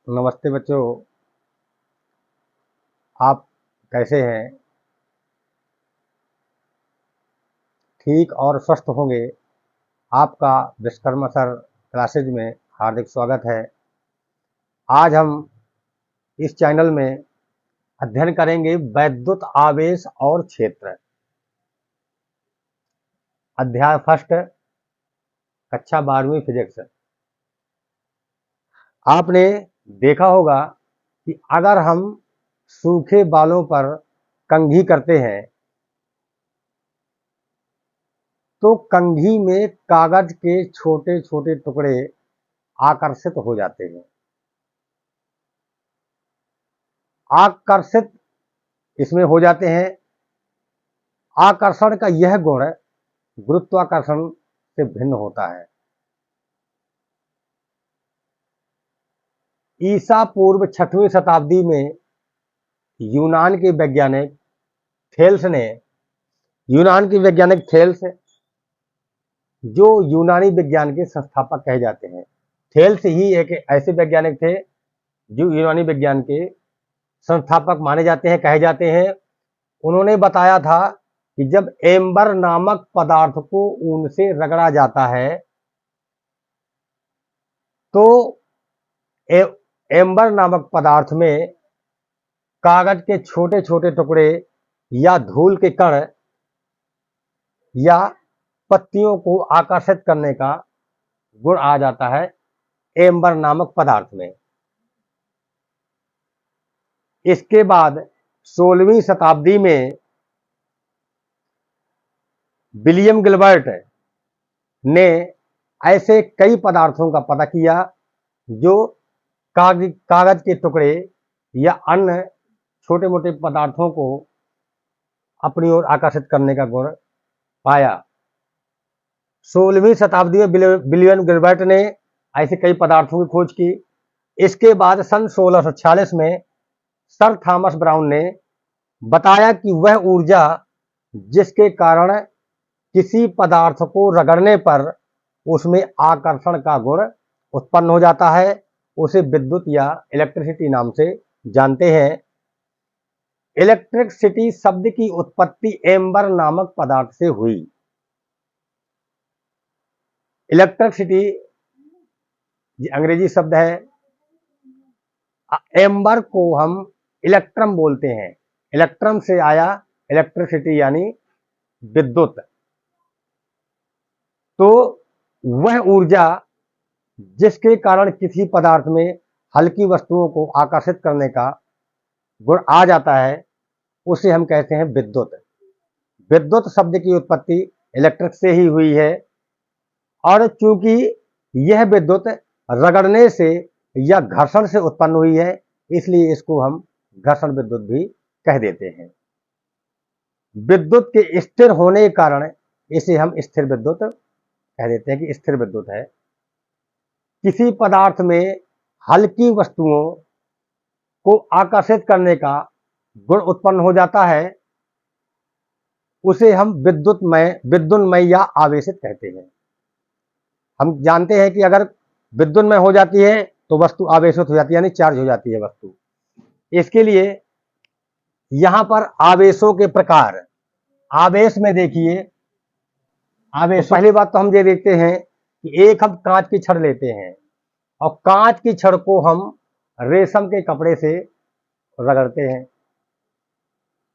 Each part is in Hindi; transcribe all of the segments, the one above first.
नमस्ते बच्चों। आप कैसे हैं? ठीक और स्वस्थ होंगे। आपका विश्वकर्मा सर क्लासेज में हार्दिक स्वागत है। आज हम इस चैनल में अध्ययन करेंगे वैद्युत आवेश और क्षेत्र। अध्याय फर्स्ट, कक्षा 12वीं फिजिक्स। आपने देखा होगा कि अगर हम सूखे बालों पर कंघी करते हैं तो कंघी में कागज के छोटे छोटे टुकड़े आकर्षित हो जाते हैं। आकर्षित इसमें हो जाते हैं। आकर्षण का यह गुण गुरुत्वाकर्षण से भिन्न होता है। ईसा पूर्व 6वीं शताब्दी में यूनान के वैज्ञानिक थेल्स जो यूनानी विज्ञान के संस्थापक कहे जाते हैं। थेल्स ही एक ऐसे वैज्ञानिक थे जो यूनानी विज्ञान के संस्थापक माने जाते हैं, कहे जाते हैं। उन्होंने बताया था कि जब एम्बर नामक पदार्थ को ऊन से रगड़ा जाता है तो एम्बर नामक पदार्थ में कागज के छोटे छोटे टुकड़े या धूल के कण या पत्तियों को आकर्षित करने का गुण आ जाता है एम्बर नामक पदार्थ में। इसके बाद 16वीं शताब्दी में विलियम गिलबर्ट ने ऐसे कई पदार्थों का पता किया जो कागज के टुकड़े या अन्य छोटे मोटे पदार्थों को अपनी ओर आकर्षित करने का गुण पाया। 16वीं शताब्दी में विलियम गिलबर्ट ने ऐसे कई पदार्थों की खोज की। इसके बाद सन 1646 में सर थॉमस ब्राउन ने बताया कि वह ऊर्जा जिसके कारण किसी पदार्थ को रगड़ने पर उसमें आकर्षण का गुण उत्पन्न हो जाता है उसे विद्युत या इलेक्ट्रिसिटी नाम से जानते हैं। इलेक्ट्रिसिटी शब्द की उत्पत्ति एम्बर नामक पदार्थ से हुई। इलेक्ट्रिसिटी अंग्रेजी शब्द है। एम्बर को हम इलेक्ट्रम बोलते हैं। इलेक्ट्रम से आया इलेक्ट्रिसिटी यानी विद्युत। तो वह ऊर्जा जिसके कारण किसी पदार्थ में हल्की वस्तुओं को आकर्षित करने का गुण आ जाता है उसे हम कहते हैं विद्युत। विद्युत शब्द की उत्पत्ति इलेक्ट्रिक से ही हुई है और चूंकि यह विद्युत रगड़ने से या घर्षण से उत्पन्न हुई है इसलिए इसको हम घर्षण विद्युत भी कह देते हैं। विद्युत के स्थिर होने के कारण इसे हम स्थिर विद्युत कह देते हैं कि स्थिर विद्युत है। किसी पदार्थ में हल्की वस्तुओं को आकर्षित करने का गुण उत्पन्न हो जाता है उसे हम विद्युन्मय या आवेशित कहते हैं। हम जानते हैं कि अगर विद्युन्मय हो जाती है तो वस्तु आवेशित हो जाती है यानी चार्ज हो जाती है वस्तु। इसके लिए यहां पर आवेशों के प्रकार, आवेश में देखिए, आवेश पहली बात तो हम ये देखते हैं कि एक हम कांच की छड़ लेते हैं और कांच की छड़ को हम रेशम के कपड़े से रगड़ते हैं,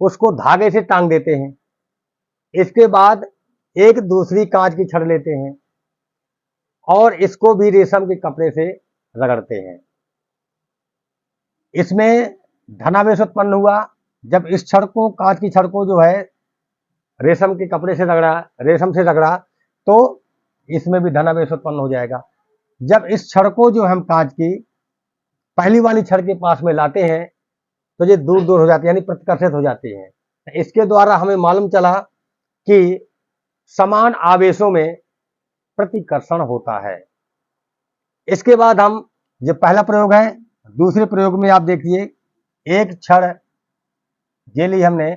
उसको धागे से टांग देते हैं। इसके बाद एक दूसरी कांच की छड़ लेते हैं और इसको भी रेशम के कपड़े से रगड़ते हैं। इसमें धनावेश उत्पन्न हुआ जब इस छड़ को, कांच की छड़ को जो है रेशम के कपड़े से रगड़ा, रेशम से रगड़ा तो इसमें भी धनावेश उत्पन्न हो जाएगा। जब इस छड़ को जो हम कांच की पहली वाली छड़ के पास में लाते हैं तो ये दूर दूर हो जाती है यानी प्रतिकर्षित हो जाती है। इसके द्वारा हमें मालूम चला कि समान आवेशों में प्रतिकर्षण होता है। इसके बाद हम, जो पहला प्रयोग है, दूसरे प्रयोग में आप देखिए एक छड़ ये ली हमने,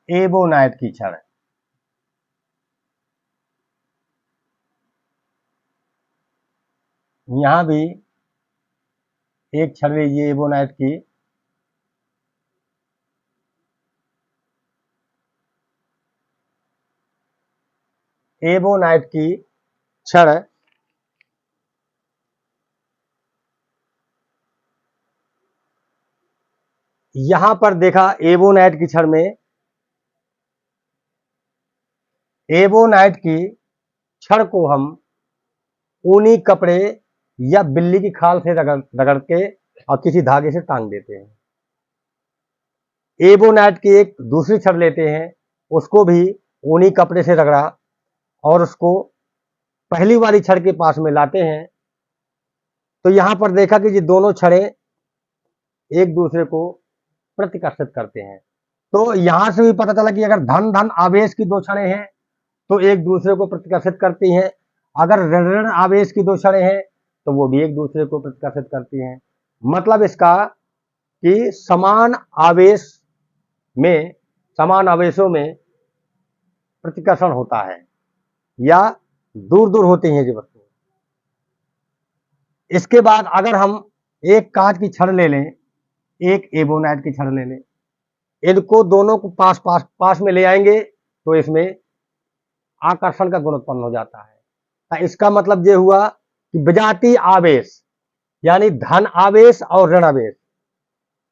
एबोनाइट की छड़, यहां भी एक छड़ लीजिए एबोनाइट की, एबोनाइट की छड़ यहां पर देखा एबोनाइट की छड़ में एबोनाइट की छड़ को हम ऊनी कपड़े या बिल्ली की खाल से रगड़ के और किसी धागे से टांग देते हैं। एबोनाइट की एक दूसरी छड़ लेते हैं, उसको भी ऊनी कपड़े से रगड़ा और उसको पहली वाली छड़ के पास में लाते हैं, तो यहां पर देखा कि ये दोनों छड़ें एक दूसरे को प्रतिकर्षित करते हैं। तो यहां से भी पता चला कि अगर धन धन आवेश की दो छड़ें हैं तो एक दूसरे को प्रतिकर्षित करती हैं, अगर ऋण ऋण आवेश की दो छड़ें हैं तो वो भी एक दूसरे को प्रतिकर्षित करती हैं। मतलब इसका कि समान आवेशों में प्रतिकर्षण होता है या दूर दूर होती हैं ये वस्तु। इसके बाद अगर हम एक कांच की छड़ ले लें, एक एबोनाइट की छड़ ले लें, इनको दोनों को पास में ले आएंगे तो इसमें आकर्षण का गुण उत्पन्न हो जाता है। तो इसका मतलब ये हुआ कि विजातीय आवेश यानी धन आवेश और ऋण आवेश,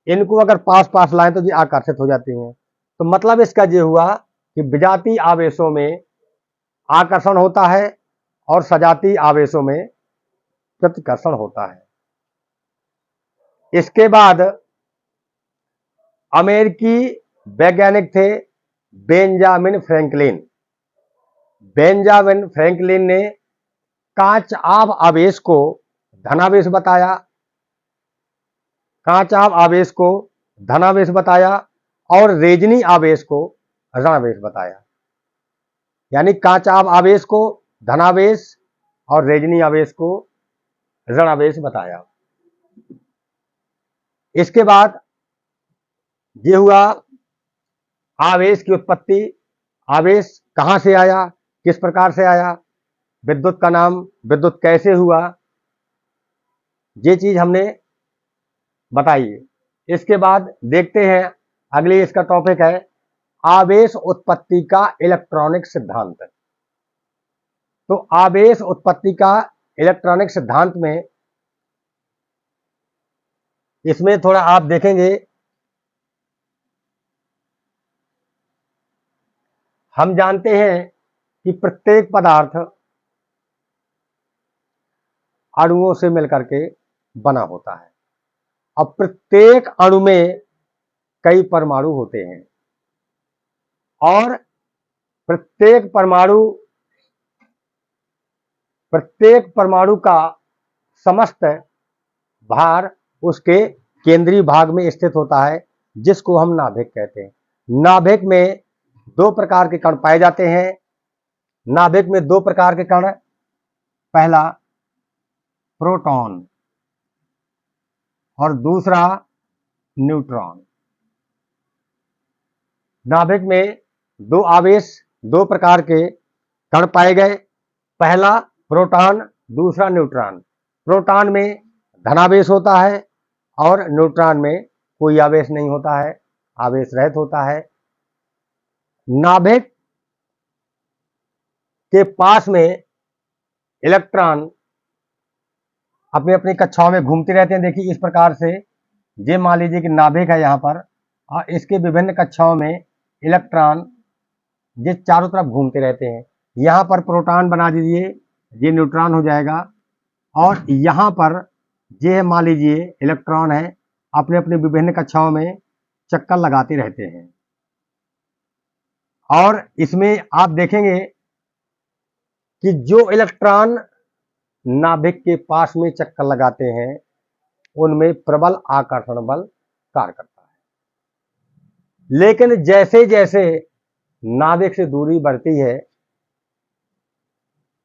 इनको अगर पास लाएं तो ये आकर्षित हो जाती हैं। तो मतलब इसका ये हुआ कि विजातीय आवेशों में आकर्षण होता है और सजातीय आवेशों में प्रतिकर्षण होता है। इसके बाद अमेरिकी वैज्ञानिक थे बेंजामिन फ्रैंकलिन। बेंजामिन फ्रैंकलिन ने कांच-आव आवेश को धनावेश बताया, कांच-आव आवेश को धनावेश बताया और रेजनी आवेश को ऋणावेश बताया। यानी कांच-आव आवेश को धनावेश और रेजनी आवेश को ऋणावेश बताया। इसके बाद ये हुआ आवेश की उत्पत्ति, आवेश कहां से आया, किस प्रकार से आया, विद्युत का नाम, विद्युत कैसे हुआ, ये चीज हमने बताई। इसके बाद देखते हैं अगली इसका टॉपिक है आवेश उत्पत्ति का इलेक्ट्रॉनिक सिद्धांत। तो आवेश उत्पत्ति का इलेक्ट्रॉनिक सिद्धांत में इसमें थोड़ा आप देखेंगे, हम जानते हैं कि प्रत्येक पदार्थ अणुओं से मिलकर के बना होता है। अब प्रत्येक अणु में कई परमाणु होते हैं और प्रत्येक परमाणु का समस्त भार उसके केंद्रीय भाग में स्थित होता है, जिसको हम नाभिक कहते हैं। नाभिक में दो प्रकार के कण पाए जाते हैं। नाभिक में दो प्रकार के कण, पहला प्रोटॉन और दूसरा न्यूट्रॉन। नाभिक में दो प्रकार के कण पाए गए, पहला प्रोटॉन, दूसरा न्यूट्रॉन। प्रोटॉन में धनावेश होता है और न्यूट्रॉन में कोई आवेश नहीं होता है, आवेश रहित होता है। नाभिक के पास में इलेक्ट्रॉन अपनी अपनी कक्षाओं में घूमते रहते हैं। देखिए इस प्रकार से, ये मान लीजिए कि नाभिक है यहाँ पर और इसके विभिन्न कक्षाओं में इलेक्ट्रॉन ये चारों तरफ घूमते रहते हैं। यहाँ पर प्रोटॉन बना दीजिए, ये न्यूट्रॉन हो जाएगा और यहाँ पर ये मान लीजिए इलेक्ट्रॉन है, अपने अपने विभिन्न कक्षाओं में चक्कर लगाते रहते हैं। और इसमें आप देखेंगे कि जो इलेक्ट्रॉन नाभिक के पास में चक्कर लगाते हैं उनमें प्रबल आकर्षण बल कार्य करता है। लेकिन जैसे जैसे नाभिक से दूरी बढ़ती है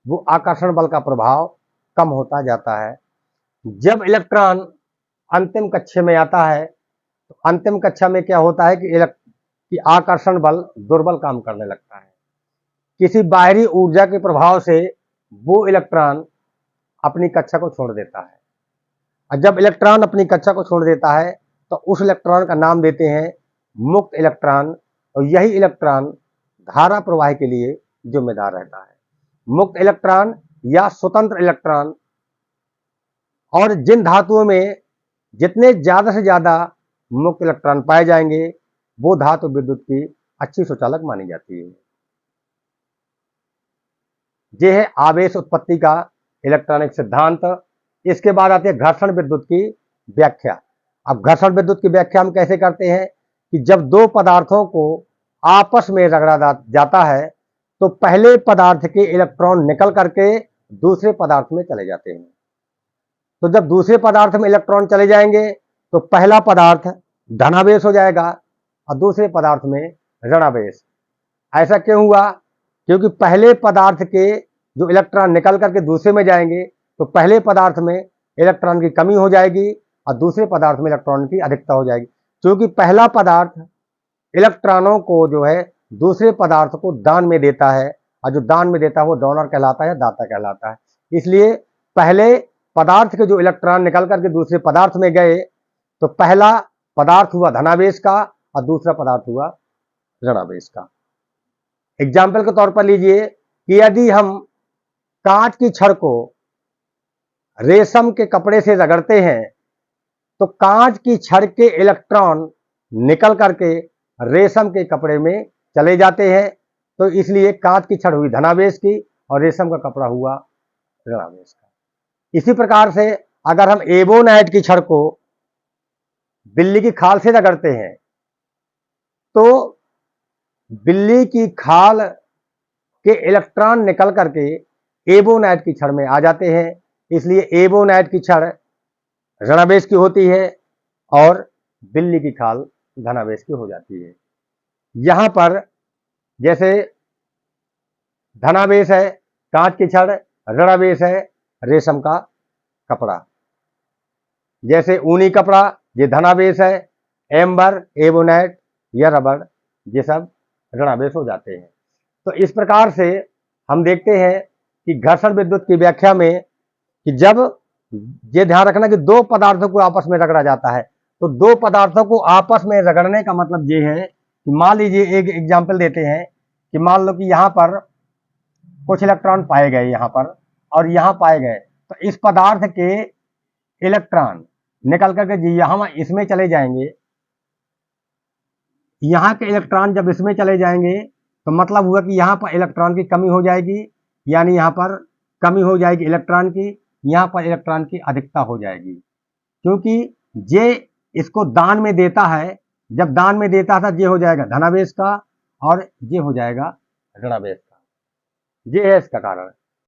वो आकर्षण बल का प्रभाव कम होता जाता है। जब इलेक्ट्रॉन अंतिम कक्षा में आता है तो अंतिम कक्षा में क्या होता है कि आकर्षण बल दुर्बल काम करने लगता है। किसी बाहरी ऊर्जा के प्रभाव से वो इलेक्ट्रॉन अपनी कक्षा को छोड़ देता है। और जब इलेक्ट्रॉन अपनी कक्षा को छोड़ देता है तो उस इलेक्ट्रॉन का नाम देते हैं मुक्त इलेक्ट्रॉन, और यही इलेक्ट्रॉन धारा प्रवाह के लिए जिम्मेदार रहता है। मुक्त इलेक्ट्रॉन या स्वतंत्र इलेक्ट्रॉन, और जिन धातुओं में जितने ज्यादा से ज्यादा मुक्त इलेक्ट्रॉन पाए जाएंगे वो धातु विद्युत की अच्छी सुचालक मानी जाती है। यह है आवेश उत्पत्ति का इलेक्ट्रॉनिक सिद्धांत। इसके बाद आते हैं घर्षण विद्युत की व्याख्या। अब घर्षण विद्युत की व्याख्या हम कैसे करते हैं कि जब दो पदार्थों को आपस में रगड़ा जाता है तो पहले पदार्थ के इलेक्ट्रॉन निकल करके दूसरे पदार्थ में चले जाते हैं। तो जब दूसरे पदार्थ में इलेक्ट्रॉन चले जाएंगे तो पहला पदार्थ धनावेश हो जाएगा और दूसरे पदार्थ में ऋणावेश। ऐसा क्यों हुआ? क्योंकि पहले पदार्थ के जो इलेक्ट्रॉन निकल करके दूसरे में जाएंगे तो पहले पदार्थ में इलेक्ट्रॉन की कमी हो जाएगी और दूसरे पदार्थ में इलेक्ट्रॉन की अधिकता हो जाएगी। क्योंकि पहला पदार्थ इलेक्ट्रॉनों को जो है दूसरे पदार्थ को दान में देता है, और जो दान में देता है वो डोनर कहलाता है, दाता कहलाता है। इसलिए पहले पदार्थ के जो इलेक्ट्रॉन निकल करके दूसरे पदार्थ में गए तो पहला पदार्थ हुआ धनावेश का और दूसरा पदार्थ हुआ ऋणावेश का। एग्जाम्पल के तौर पर लीजिए कि यदि हम कांच की छड़ को रेशम के कपड़े से रगड़ते हैं तो कांच की छड़ के इलेक्ट्रॉन निकल करके रेशम के कपड़े में चले जाते हैं, तो इसलिए कांच की छड़ हुई धनावेश की और रेशम का कपड़ा हुआ ऋणावेश का। इसी प्रकार से अगर हम एबोनाइट की छड़ को बिल्ली की खाल से रगड़ते हैं तो बिल्ली की खाल के इलेक्ट्रॉन निकल करके एबोनाइट की छड़ में आ जाते हैं, इसलिए एबोनाइट की छड़ ऋणावेश की होती है और बिल्ली की खाल धनावेश की हो जाती है। यहां पर जैसे धनावेश है कांच की छड़, ऋणावेश है रेशम का कपड़ा। जैसे ऊनी कपड़ा ये धनावेश है, एम्बर, एबोनाइट या रबड़ ये सब ऋणावेश हो जाते हैं। तो इस प्रकार से हम देखते हैं कि घर्षण विद्युत की व्याख्या में कि जब ये ध्यान रखना कि दो पदार्थों को आपस में रगड़ा जाता है, तो दो पदार्थों को आपस में रगड़ने का मतलब ये है कि मान लीजिए एक एग्जाम्पल देते हैं कि मान लो कि यहां पर कुछ इलेक्ट्रॉन पाए गए यहां पर और यहां पाए गए, तो इस पदार्थ के इलेक्ट्रॉन निकल करके यहां इसमें चले जाएंगे। यहां के इलेक्ट्रॉन जब इसमें चले जाएंगे तो मतलब हुआ कि यहां पर इलेक्ट्रॉन की कमी हो जाएगी, यानी यहां पर कमी हो जाएगी इलेक्ट्रॉन की, यहां पर इलेक्ट्रॉन की अधिकता हो जाएगी। क्योंकि ये इसको दान में देता है, जब दान में देता था ये हो जाएगा धनावेश का और ये हो जाएगा ऋणावेश का। ये है इसका कारण।